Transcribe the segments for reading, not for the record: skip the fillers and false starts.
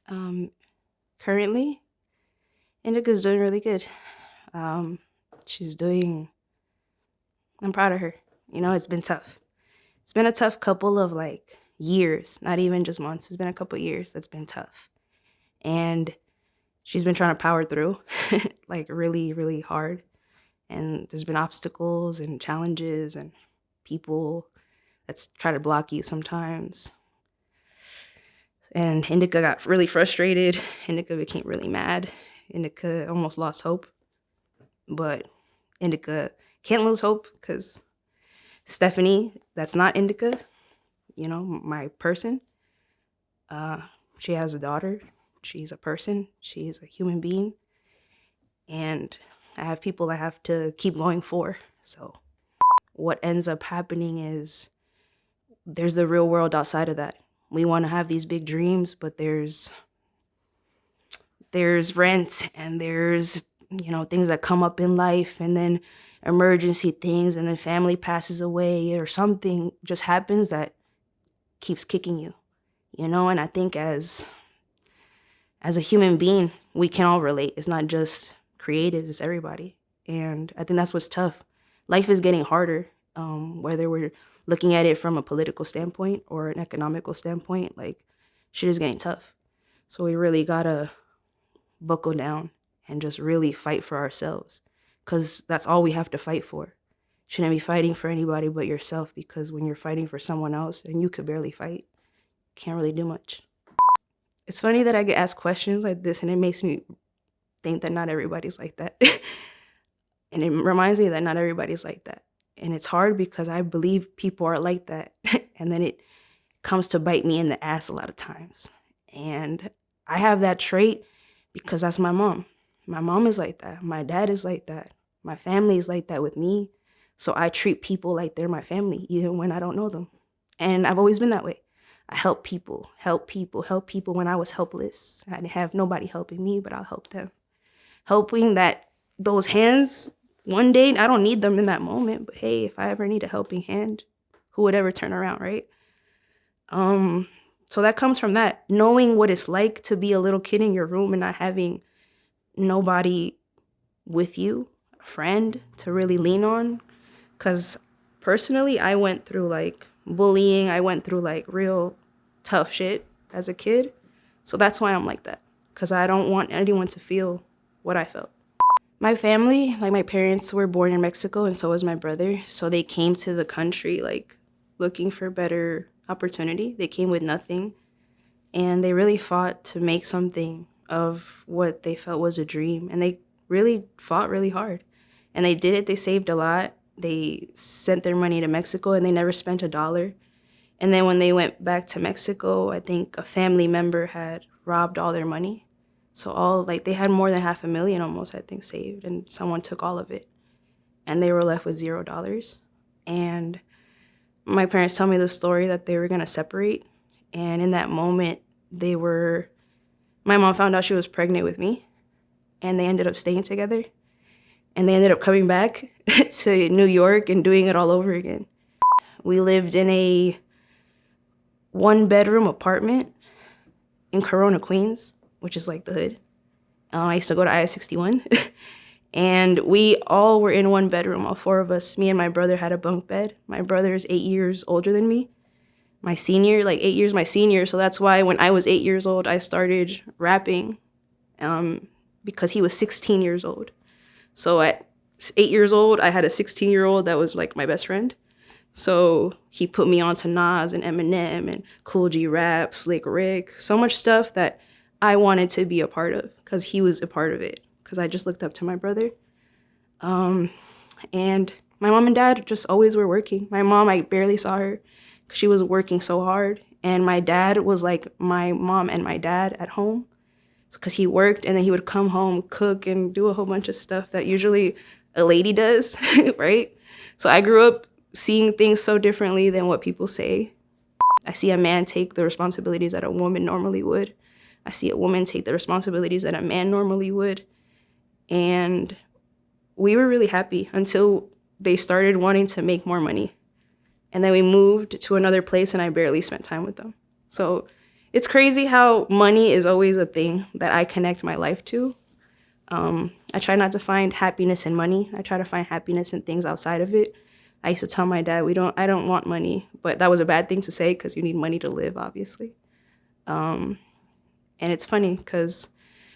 Um, Currently, Indica's doing really good. Um, she's doing. I'm proud of her. It's been tough. It's been a tough couple of years, not even just months. It's been a couple years that's been tough, and she's been trying to power through, like really, really hard. And there's been obstacles and challenges and people that's try to block you sometimes. And Indica got really frustrated. Indica became really mad. Indica almost lost hope. But Indica can't lose hope because Stephanie, that's not Indica, my person. She has a daughter. She's a person. She's a human being. And I have people I have to keep going for. So what ends up happening is there's the real world outside of that. We want to have these big dreams, but there's rent and there's things that come up in life, and then emergency things, and then family passes away or something just happens that keeps kicking you. And I think as a human being, we can all relate. It's not just creatives, it's everybody. And I think that's what's tough. Life is getting harder, whether we're looking at it from a political standpoint or an economical standpoint, shit is getting tough. So we really gotta buckle down and just really fight for ourselves, because that's all we have to fight for. Shouldn't be fighting for anybody but yourself, because when you're fighting for someone else and you could barely fight, can't really do much. It's funny that I get asked questions like this, and it makes me think that not everybody's like that. And it reminds me that not everybody's like that. And it's hard because I believe people are like that. And then it comes to bite me in the ass a lot of times. And I have that trait because that's my mom. My mom is like that. My dad is like that. My family is like that with me. So I treat people like they're my family, even when I don't know them. And I've always been that way. I help people when I was helpless. I didn't have nobody helping me, but I'll help them. Helping those hands, one day, I don't need them in that moment, but hey, if I ever need a helping hand, who would ever turn around, right? So that comes from that, knowing what it's like to be a little kid in your room and not having nobody with you, a friend to really lean on. Because personally, I went through bullying. I went through real tough shit as a kid. So that's why I'm like that, because I don't want anyone to feel what I felt. My family, my parents were born in Mexico, and so was my brother. So they came to the country looking for better opportunity. They came with nothing, and they really fought to make something of what they felt was a dream. And they really fought really hard, and they did it. They saved a lot. They sent their money to Mexico, and they never spent $1. And then when they went back to Mexico, I think a family member had robbed all their money. So they had more than $500,000 almost, I think, saved, and someone took all of it. And they were left with $0. And my parents tell me the story that they were going to separate. And in that moment, my mom found out she was pregnant with me, and they ended up staying together. And they ended up coming back to New York and doing it all over again. We lived in a 1-bedroom apartment in Corona, Queens, which is the hood. I used to go to IS-61. And we all were in 1 bedroom, all 4 of us. Me and my brother had a bunk bed. My brother is 8 years older than me. My senior, 8 years my senior. So that's why when I was 8 years old, I started rapping because he was 16 years old. So at 8 years old, I had a 16-year-old that was my best friend. So he put me on to Nas and Eminem and Cool G Rap, Slick Rick, so much stuff that I wanted to be a part of because he was a part of it, because I just looked up to my brother. And my mom and dad just always were working. My mom, I barely saw her because she was working so hard. And my dad was like my mom and my dad at home, because he worked and then he would come home, cook, and do a whole bunch of stuff that usually a lady does, right? So I grew up seeing things so differently than what people say. I see a man take the responsibilities that a woman normally would. I see a woman take the responsibilities that a man normally would. And we were really happy until they started wanting to make more money. And then we moved to another place and I barely spent time with them. So It's crazy how money is always a thing that I connect my life to. I try not to find happiness in money. I try to find happiness in things outside of it. I used to tell my dad, I don't want money, but that was a bad thing to say because you need money to live, obviously. And it's funny because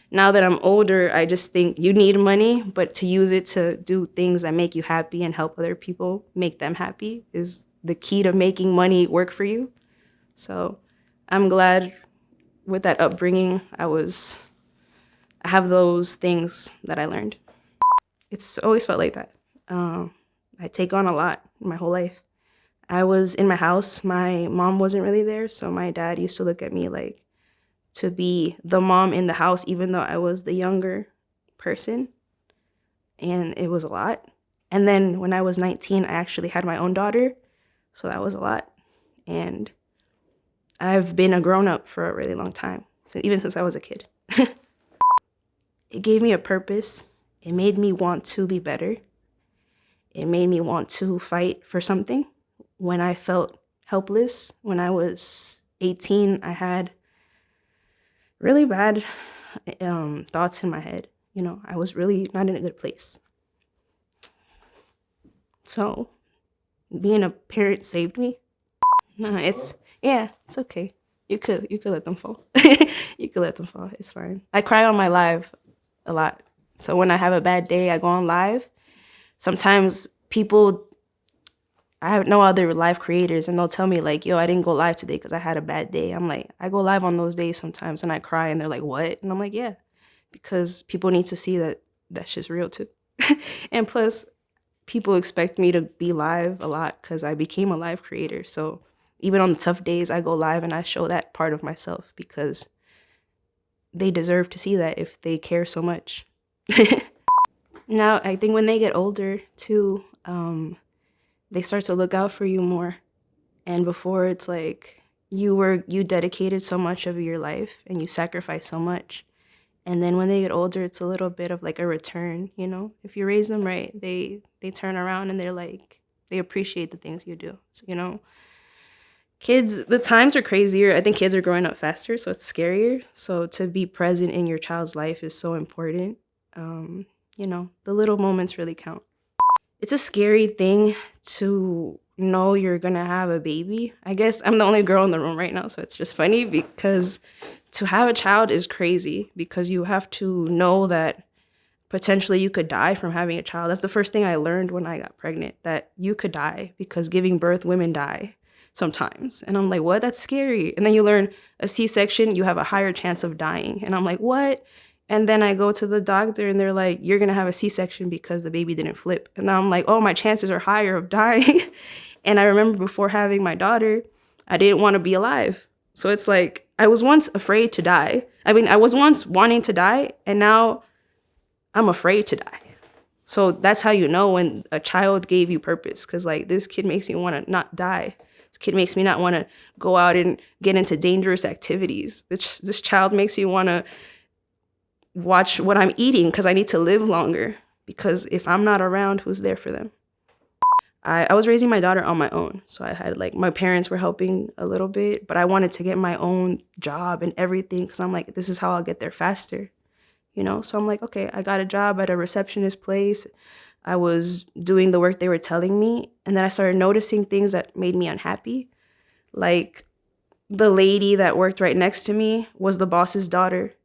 now that I'm older, I just think you need money, but to use it to do things that make you happy and help other people make them happy is the key to making money work for you. So I'm glad with that upbringing, I have those things that I learned. It's always felt like that. I take on a lot my whole life. I was in my house. My mom wasn't really there, so my dad used to look at me like to be the mom in the house, even though I was the younger person, and it was a lot. And then when I was 19, I actually had my own daughter, so that was a lot. And I've been a grown-up for a really long time, even since I was a kid. It gave me a purpose. It made me want to be better. It made me want to fight for something. When I felt helpless, when I was 18, I had really bad thoughts in my head. I was really not in a good place. So being a parent saved me. No, it's okay. You could let them fall. You could let them fall. It's fine. I cry on my live a lot. So when I have a bad day, I go on live. Sometimes I have no other live creators, and they'll tell me like, yo, I didn't go live today because I had a bad day. I'm like, I go live on those days sometimes and I cry, and they're like, what? And I'm like, yeah, because people need to see that shit's real too. And plus, people expect me to be live a lot because I became a live creator. So even on the tough days, I go live and I show that part of myself because they deserve to see that if they care so much. Now, I think when they get older too, they start to look out for you more. And before, it's like you dedicated so much of your life and you sacrificed so much. And then when they get older, it's a little bit of like a return, If you raise them right, they turn around and they're like, they appreciate the things you do. So, kids, the times are crazier. I think kids are growing up faster, so it's scarier. So to be present in your child's life is so important. The little moments really count. It's a scary thing to know you're gonna have a baby. I guess I'm the only girl in the room right now, so it's just funny because to have a child is crazy because you have to know that potentially you could die from having a child. That's the first thing I learned when I got pregnant, that you could die because giving birth, women die sometimes. And I'm like, what? That's scary. And then you learn a C-section, you have a higher chance of dying. And I'm like, what? And then I go to the doctor and they're like, you're going to have a C-section because the baby didn't flip. And now I'm like, oh, my chances are higher of dying. And I remember before having my daughter, I didn't want to be alive. So it's like, I was once afraid to die. I was once wanting to die, and now I'm afraid to die. So that's how you know when a child gave you purpose. Because like, this kid makes me want to not die. This kid makes me not want to go out and get into dangerous activities. This child makes me want to watch what I'm eating because I need to live longer. Because if I'm not around, who's there for them? I was raising my daughter on my own. So I had my parents were helping a little bit, but I wanted to get my own job and everything because I'm like, this is how I'll get there faster. So I'm like, okay, I got a job at a receptionist place. I was doing the work they were telling me. And then I started noticing things that made me unhappy. Like the lady that worked right next to me was the boss's daughter.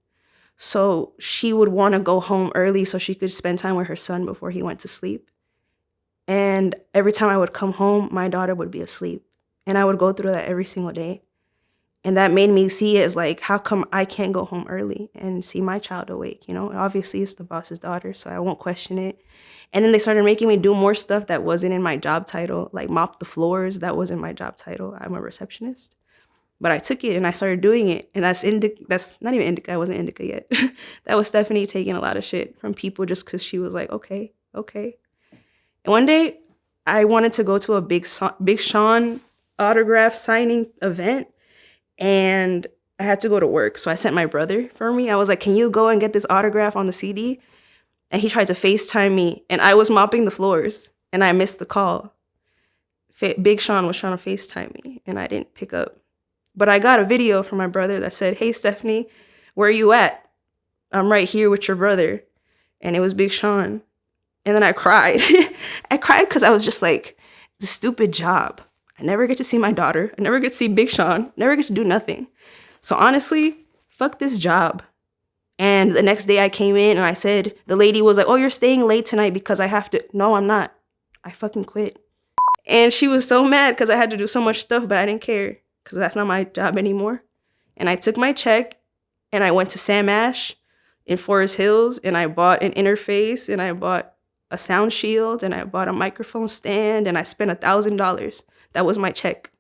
So she would want to go home early so she could spend time with her son before he went to sleep. And every time I would come home, my daughter would be asleep. And I would go through that every single day. And that made me see it as like, how come I can't go home early and see my child awake? Obviously it's the boss's daughter, so I won't question it. And then they started making me do more stuff that wasn't in my job title, like mop the floors. That wasn't my job title. I'm a receptionist. But I took it and I started doing it. And that's not even INDICA. I wasn't INDICA yet. That was Stephanie taking a lot of shit from people just because she was like, okay. And one day I wanted to go to a Big Sean autograph signing event. And I had to go to work. So I sent my brother for me. I was like, can you go and get this autograph on the CD? And he tried to FaceTime me. And I was mopping the floors. And I missed the call. Big Sean was trying to FaceTime me. And I didn't pick up. But I got a video from my brother that said, "Hey, Stephanie, where are you at? I'm right here with your brother." And it was Big Sean. And then I cried. I cried because I was just like, the stupid job. I never get to see my daughter. I never get to see Big Sean. Never get to do nothing. So honestly, fuck this job. And the next day I came in and I said, the lady was like, "Oh, you're staying late tonight because I have to." No, I'm not. I fucking quit. And she was so mad because I had to do so much stuff, but I didn't care because that's not my job anymore. And I took my check and I went to Sam Ash in Forest Hills and I bought an interface and I bought a sound shield and I bought a microphone stand and I spent $1,000. That was my check.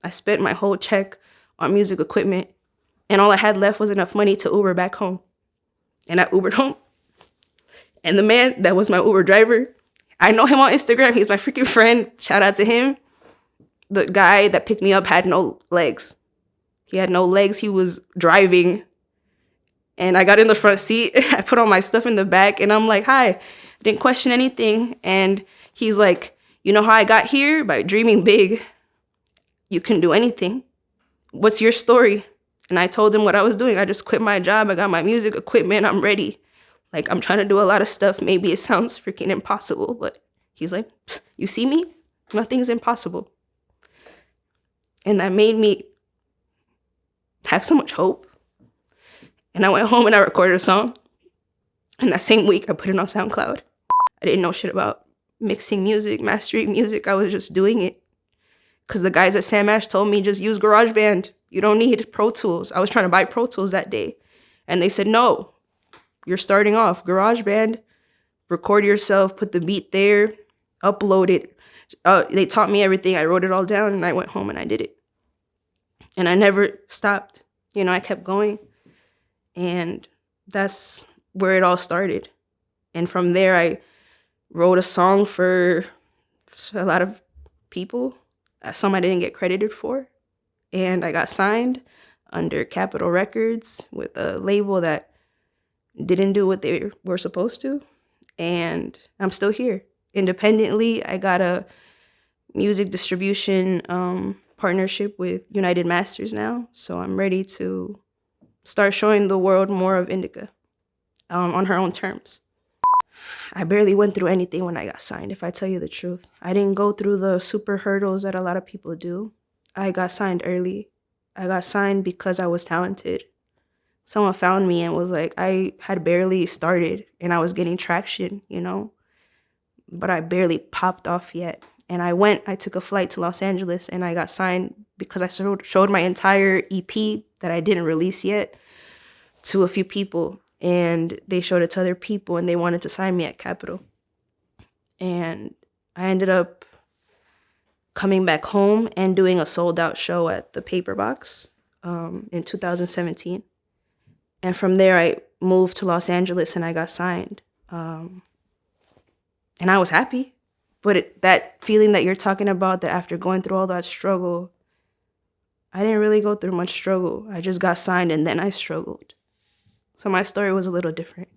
I spent my whole check on music equipment and all I had left was enough money to Uber back home. And I Ubered home. And the man that was my Uber driver, I know him on Instagram. He's my freaking friend. Shout out to him. The guy that picked me up had no legs. He had no legs. He was driving. And I got in the front seat. I put all my stuff in the back. And I'm like, "Hi." I didn't question anything. And he's like, "You know how I got here? By dreaming big. You can do anything. What's your story?" And I told him what I was doing. I just quit my job. I got my music equipment. I'm ready. Like, I'm trying to do a lot of stuff. Maybe it sounds freaking impossible, but he's like, "You see me? Nothing's impossible." And that made me have so much hope. And I went home and I recorded a song. And that same week, I put it on Soundcloud. I didn't know shit about mixing music, mastering music. I was just doing it. Because the guys at Sam Ash told me, just use GarageBand. You don't need Pro Tools. I was trying to buy Pro Tools that day. And they said, "No, you're starting off. GarageBand, record yourself, put the beat there, upload it." They taught me everything. I wrote it all down and I went home and I did it. And I never stopped. You know, I kept going. And that's where it all started. And from there, I wrote a song for a lot of people. Some I didn't get credited for. And I got signed under Capitol Records with a label that didn't do what they were supposed to. And I'm still here. Independently, I got a music distribution partnership with United Masters now. So I'm ready to start showing the world more of Indica on her own terms. I barely went through anything when I got signed, if I tell you the truth. I didn't go through the super hurdles that a lot of people do. I got signed early. I got signed because I was talented. Someone found me and was like, I had barely started and I was getting traction, you know, but I barely popped off yet. And I took a flight to Los Angeles and I got signed because I showed my entire EP that I didn't release yet to a few people. And they showed it to other people and they wanted to sign me at Capitol. And I ended up coming back home and doing a sold out show at the Paper Box in 2017. And from there, I moved to Los Angeles and I got signed. And I was happy. But that feeling that you're talking about, that after going through all that struggle, I didn't really go through much struggle. I just got signed and then I struggled. So my story was a little different.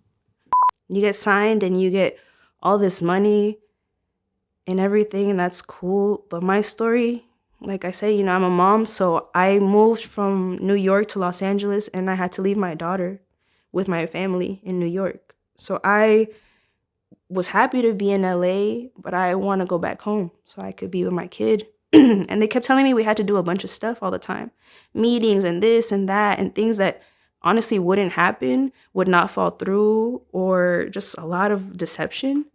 You get signed and you get all this money and everything, and that's cool. But my story, like I said, you know, I'm a mom, so I moved from New York to Los Angeles and I had to leave my daughter with my family in New York. So I was happy to be in LA, but I want to go back home so I could be with my kid. And they kept telling me we had to do a bunch of stuff all the time. Meetings and this and that and things that honestly wouldn't happen, would not fall through, or just a lot of deception.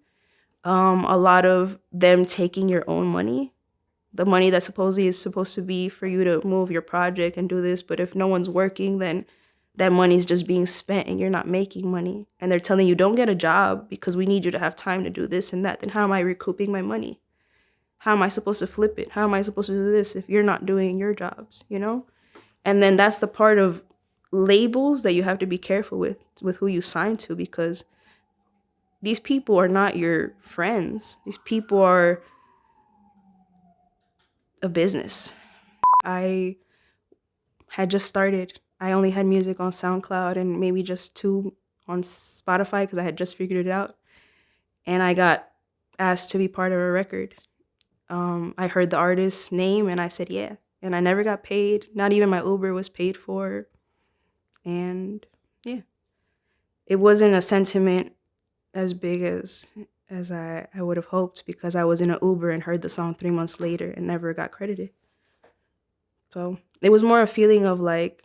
A lot of them taking your own money. The money that supposedly is supposed to be for you to move your project and do this, but if no one's working, then that money is just being spent and you're not making money. And they're telling you, don't get a job because we need you to have time to do this and that. Then how am I recouping my money? How am I supposed to flip it? How am I supposed to do this if you're not doing your jobs, you know? And then that's the part of labels that you have to be careful with who you sign to, because these people are not your friends. These people are a business. I had just started. I only had music on SoundCloud and maybe just 2 on Spotify because I had just figured it out. And I got asked to be part of a record. I heard the artist's name and I said, yeah. And I never got paid. Not even my Uber was paid for. And yeah, it wasn't a sentiment as big as I would have hoped, because I was in an Uber and heard the song 3 months later and never got credited. So it was more a feeling of like,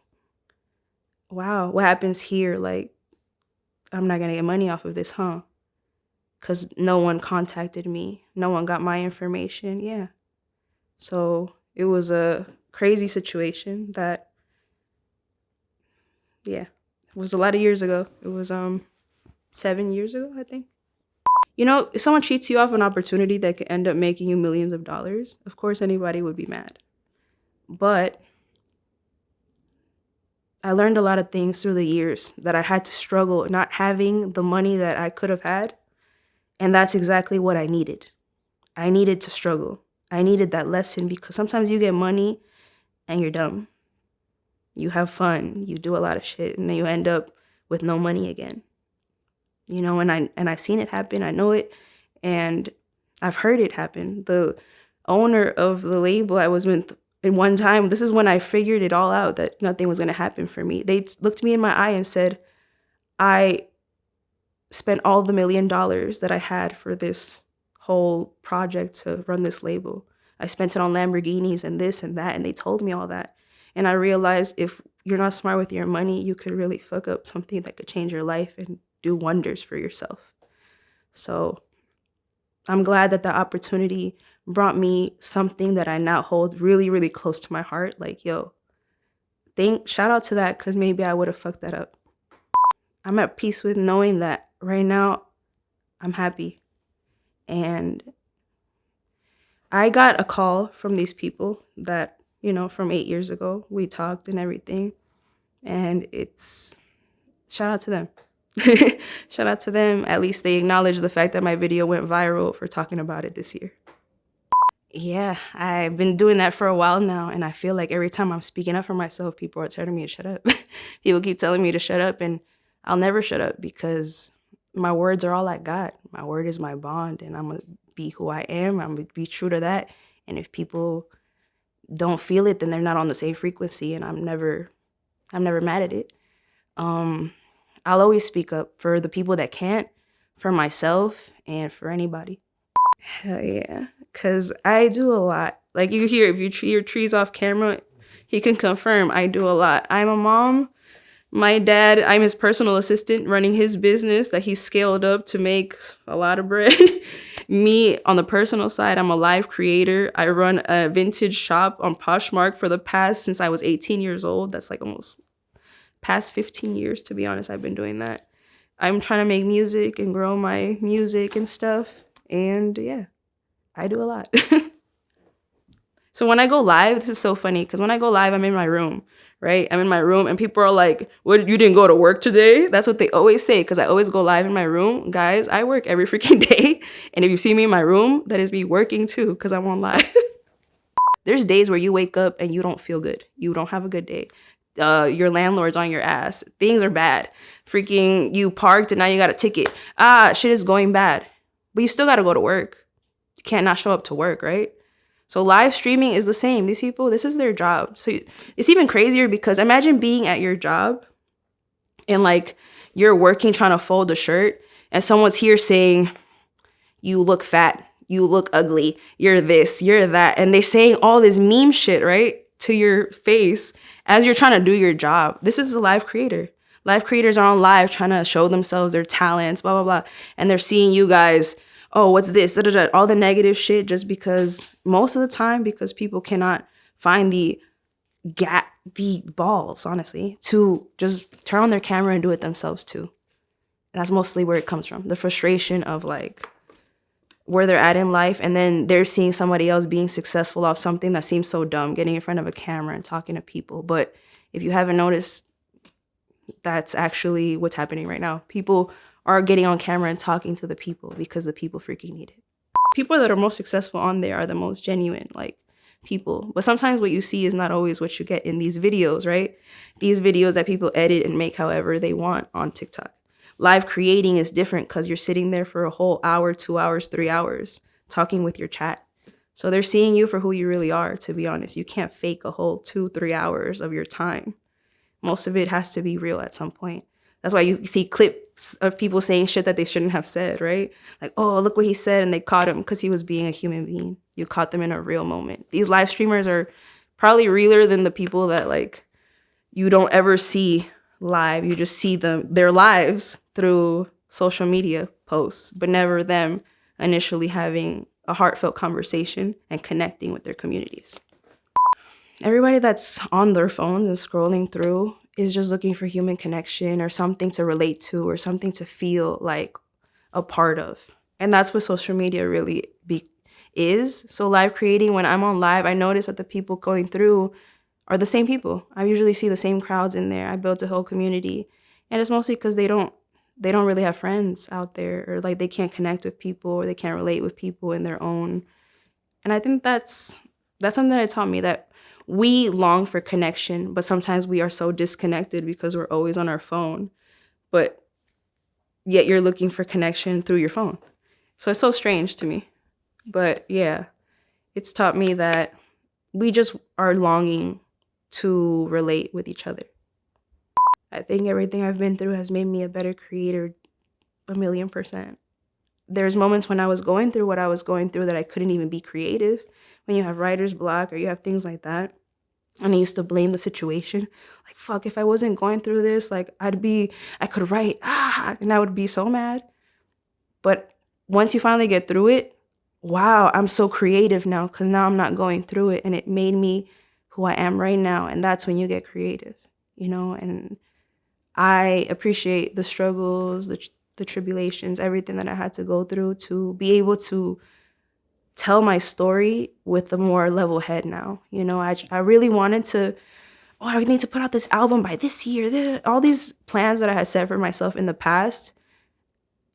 wow, what happens here? Like, I'm not going to get money off of this, huh? Because no one contacted me. No one got my information. Yeah. So it was a crazy situation that, yeah, it was a lot of years ago. It was 7 years ago, I think. You know, if someone cheats you off an opportunity that could end up making you millions of dollars, of course anybody would be mad. But I learned a lot of things through the years that I had to struggle not having the money that I could have had. And that's exactly what I needed. I needed to struggle. I needed that lesson, because sometimes you get money and you're dumb. You have fun, you do a lot of shit, and then you end up with no money again. You know, and I've seen it happen. I know it, and I've heard it happen. The owner of the label I was with in one time, this is when I figured it all out, that nothing was going to happen for me. They looked me in my eye and said, I spent all the $1 million that I had for this whole project to run this label. I spent it on Lamborghinis and this and that, and they told me all that. And I realized if you're not smart with your money, you could really fuck up something that could change your life and do wonders for yourself. So I'm glad that the opportunity brought me something that I now hold really, really close to my heart. Like, yo, shout out to that, because maybe I would have fucked that up. I'm at peace with knowing that right now I'm happy. And I got a call from these people that, you know, from 8 years ago. We talked and everything. And it's shout out to them. Shout out to them. At least they acknowledged the fact that my video went viral for talking about it this year. Yeah, I've been doing that for a while now. And I feel like every time I'm speaking up for myself, people are telling me to shut up. People keep telling me to shut up, and I'll never shut up, because my words are all I got. My word is my bond, and I'm going to be who I am. I'm going to be true to that. And if people don't feel it, then they're not on the same frequency, and I'm never mad at it. I'll always speak up for the people that can't, for myself, and for anybody. Hell yeah, because I do a lot. Like you hear, if you hear Trees off camera, he can confirm I do a lot. I'm a mom. My dad, I'm his personal assistant running his business that he scaled up to make a lot of bread. Me, on the personal side, I'm a live creator. I run a vintage shop on Poshmark since I was 18 years old. That's like almost past 15 years, to be honest. I've been doing that. I'm trying to make music and grow my music and stuff. And yeah, I do a lot. So when I go live, this is so funny, because when I go live, I'm in my room, right? I'm in my room and people are like, what, you didn't go to work today? That's what they always say, because I always go live in my room. Guys, I work every freaking day. And if you see me in my room, that is me working too, because I'm on live. There's days where you wake up and you don't feel good. You don't have a good day. Your landlord's on your ass. Things are bad. Freaking, you parked and now you got a ticket. Shit is going bad. But you still got to go to work. You can't not show up to work, right? So live streaming is the same. These people, this is their job. So it's even crazier, because imagine being at your job and like you're working trying to fold a shirt and someone's here saying, you look fat, you look ugly, you're this, you're that. And they're saying all this meme shit, right, to your face as you're trying to do your job. This is a live creator. Live creators are on live trying to show themselves their talents, blah, blah, blah. And they're seeing you guys, oh, what's this? Da, da, da, all the negative shit, just because most of the time, because people cannot find the balls, honestly, to just turn on their camera and do it themselves too. And that's mostly where it comes from. The frustration of like where they're at in life. And then they're seeing somebody else being successful off something that seems so dumb, getting in front of a camera and talking to people. But if you haven't noticed, that's actually what's happening right now. People are getting on camera and talking to the people because the people freaking need it. People that are most successful on there are the most genuine, like, people. But sometimes what you see is not always what you get in these videos, right? These videos that people edit and make however they want on TikTok. Live creating is different because you're sitting there for a whole hour, 2 hours, 3 hours talking with your chat. So they're seeing you for who you really are, to be honest. You can't fake a whole 2-3 hours of your time. Most of it has to be real at some point. That's why you see clips of people saying shit that they shouldn't have said, right? Like, oh, look what he said, and they caught him because he was being a human being. You caught them in a real moment. These live streamers are probably realer than the people that like you don't ever see live. You just see their lives through social media posts, but never them initially having a heartfelt conversation and connecting with their communities. Everybody that's on their phones and scrolling through is just looking for human connection or something to relate to or something to feel like a part of. And that's what social media really is. So live creating, when I'm on live, I notice that the people going through are the same people. I usually see the same crowds in there. I built a whole community. And it's mostly because they don't really have friends out there, or like they can't connect with people, or they can't relate with people in their own. And I think that's something that it taught me, that we long for connection, but sometimes we are so disconnected because we're always on our phone, but yet you're looking for connection through your phone. So it's so strange to me. But yeah, it's taught me that we just are longing to relate with each other. I think everything I've been through has made me a better creator, 1,000,000%. There's moments when I was going through what I was going through that I couldn't even be creative. When you have writer's block or you have things like that. And I used to blame the situation. Like, fuck, if I wasn't going through this, like I could write, and I would be so mad. But once you finally get through it, wow, I'm so creative now because now I'm not going through it. And it made me who I am right now. And that's when you get creative, and I appreciate the struggles, the tribulations, everything that I had to go through to be able to tell my story with a more level head now. I really wanted to, I need to put out this album by this year. All these plans that I had set for myself in the past,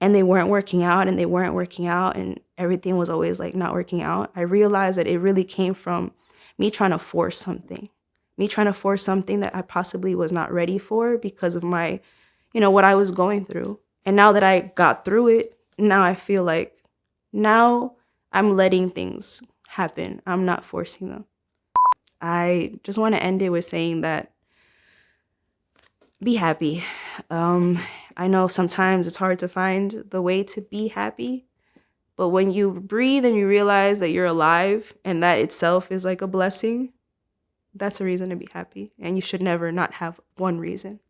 and they weren't working out, and everything was always like not working out. I realized that it really came from me trying to force something that I possibly was not ready for because of my, what I was going through. And now that I got through it, now I feel like now I'm letting things happen. I'm not forcing them. I just want to end it with saying that be happy. I know sometimes it's hard to find the way to be happy, but when you breathe and you realize that you're alive and that itself is like a blessing, that's a reason to be happy. And you should never not have one reason.